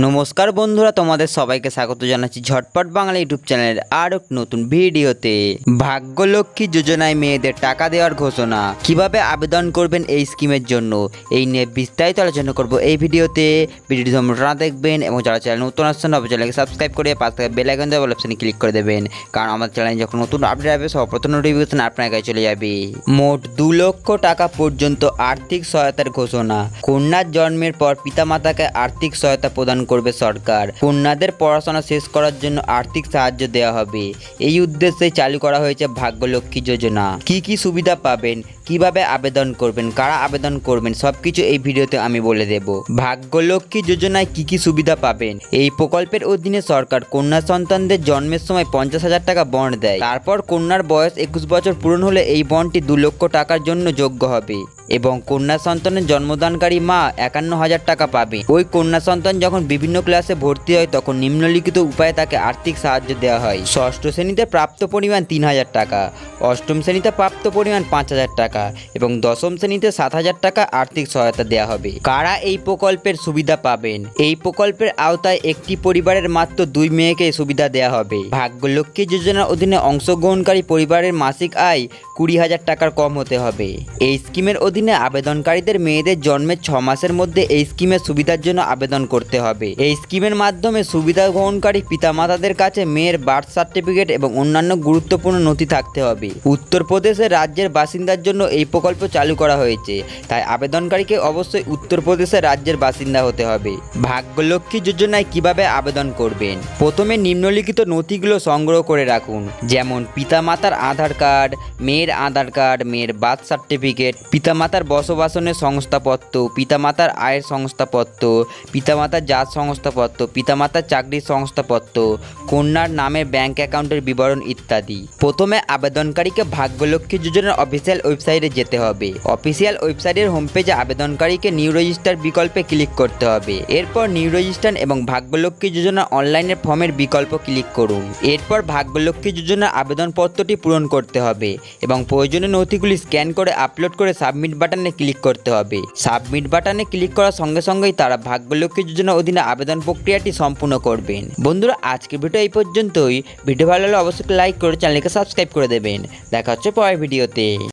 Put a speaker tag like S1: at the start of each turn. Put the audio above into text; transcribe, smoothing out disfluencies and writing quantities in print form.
S1: নমস্কার বন্ধুরা, তোমাদের সবাইকে স্বাগত জানাচ্ছি ঝটপট বাংলা ইউটিউব চ্যানেলের আর এক নতুন ভিডিওতে। ভাগ্যলক্ষ্মী যোজনায় মেয়েদের টাকা দেওয়ার ঘোষণা, কিভাবে আবেদন করবেন এই স্কিমের জন্য, এই নিয়ে বিস্তারিত আলোচনা করব এই ভিডিওতে। ভিডিওটি সম্পূর্ণ দেখবেন এবং যারা চ্যানেল নতুন আসছেন অবশ্যই চ্যানেলকে সাবস্ক্রাইব করে পাশে থাকা বেল আইকন দেওয়া অপশনে ক্লিক করে দেবেন, কারণ আমাদের চ্যানেলে যখন নতুন আপডেট আসবে সর্বপ্রথম নোটিফিকেশন আপনার কাছে চলে যাবে। মোট 2 লক্ষ টাকা পর্যন্ত আর্থিক সহায়তার ঘোষণা। কন্যার জন্মের পর পিতামাতাকে আর্থিক সহায়তা প্রদান করবে সরকার। কন্যাদের পড়াশোনা শেষ করার জন্য আর্থিক সাহায্য দেওয়া হবে। এই উদ্দেশ্যে চালু করা হয়েছে ভাগ্যলক্ষ্মী যোজনা। কি কি সুবিধা পাবেন, কিভাবে আবেদন করবেন, কারা আবেদন করবেন, সবকিছু এই ভিডিওতে আমি বলে দেব। ভাগ্যলক্ষ্মী যোজনায় কি কি সুবিধা পাবেন। এই প্রকল্পের অধীনে সরকার কন্যা সন্তানদের জন্মের সময় 50,000 টাকা বন্ড দেয়। তারপর কন্যার বয়স 21 বছর পূরণ হলে এই বন্ডটি 2 লক্ষ টাকার জন্য যোগ্য হবে এবং কন্যা সন্তানের জন্মদানকারী মা 51,000 টাকা পাবে। ওই কন্যা সন্তান যখন বিভিন্ন ক্লাসে ভর্তি হয় তখন নিম্নলিখিত উপায়ে তাকে আর্থিক সাহায্য দেওয়া হয়। ষষ্ঠ শ্রেণীতে প্রাপ্ত পরিমাণ 3,000 টাকা, অষ্টম শ্রেণীতে প্রাপ্ত পরিমাণ 5,000 টাকা এবং দশম শ্রেণীতে 7,000 টাকা আর্থিক সহায়তা দেওয়া হবে। কারা এই প্রকল্পের সুবিধা পাবেন। এই প্রকল্পের আওতায় একটি পরিবারের মাত্র 2 মেয়েকে সুবিধা দেওয়া হবে। ভাগ্যলক্ষ্মী যোজনার অধীনে অংশগ্রহণকারী পরিবারের মাসিক আয় 20,000 টাকার কম হতে হবে। এই স্কিমের অধীনে আবেদনকারীদের মেয়েদের জন্মের 6 মাসের মধ্যে এই স্কিমের সুবিধার জন্য আবেদন করতে হবে। এই স্কিমের মাধ্যমে সুবিধা গ্রহণকারী পিতামাতাদের কাছে মেয়ের বার্থ সার্টিফিকেট এবং অন্যান্য গুরুত্বপূর্ণ নথি থাকতে হবে। উত্তরপ্রদেশের রাজ্যের বাসিন্দার জন্য এই প্রকল্প চালু করা হয়েছে, তাই আবেদনকারীকে অবশ্যই উত্তরপ্রদেশের রাজ্যের বাসিন্দা হতে হবে। ভাগ্যলক্ষ্মী যোজনায় কিভাবে আবেদন করবেন। প্রথমে নিম্নলিখিত নথিগুলো সংগ্রহ করে রাখুন, যেমন পিতামাতার আধার কার্ড, মেয়ের আধার কার্ড, মেয়ের বার্থ সার্টিফিকেট, পিতামাতার বসবাসনের শংসাপত্র, পিতামাতার আয়ের শংসাপত্র, পিতামাতার জাত শংসাপত্র, পিতামাতার চাকরির শংসাপত্র, কন্যার নামে ব্যাংক অ্যাকাউন্টের বিবরণ ইত্যাদি। প্রথমে আবেদনকারীকে ভাগ্যলক্ষ্মী যোজনার অফিসিয়াল ওয়েবসাইটে যেতে হবে। অফিসিয়াল ওয়েবসাইটের হোম পেজে আবেদনকারীকে নিউ রেজিস্টার বিকল্পে ক্লিক করতে হবে। এরপর নিউ রেজিস্টার এবং ভাগ্যলক্ষ্মী যোজনা অনলাইনের ফর্মের বিকল্প ক্লিক করুন। এরপর ভাগ্যলক্ষ্মী যোজনার আবেদনপত্রটি পূরণ করতে হবে এবং প্রয়োজনীয় নথিগুলি স্ক্যান করে আপলোড করে সাবমিট বাটনে ক্লিক করতে হবে। সাবমিট বাটনে ক্লিক করার সঙ্গে সঙ্গেই তারা ভাগ্যলক্ষ্মী যোজনার অধীনে আবেদন প্রক্রিয়াটি সম্পূর্ণ করবেন। বন্ধুরা, আজকের ভিডিও এই পর্যন্তই। ভিডিও ভালো লাগলে অবশ্যই লাইক করে চ্যানেলকে সাবস্ক্রাইব করে দেবেন। দেখা হচ্ছে পরের ভিডিওতে।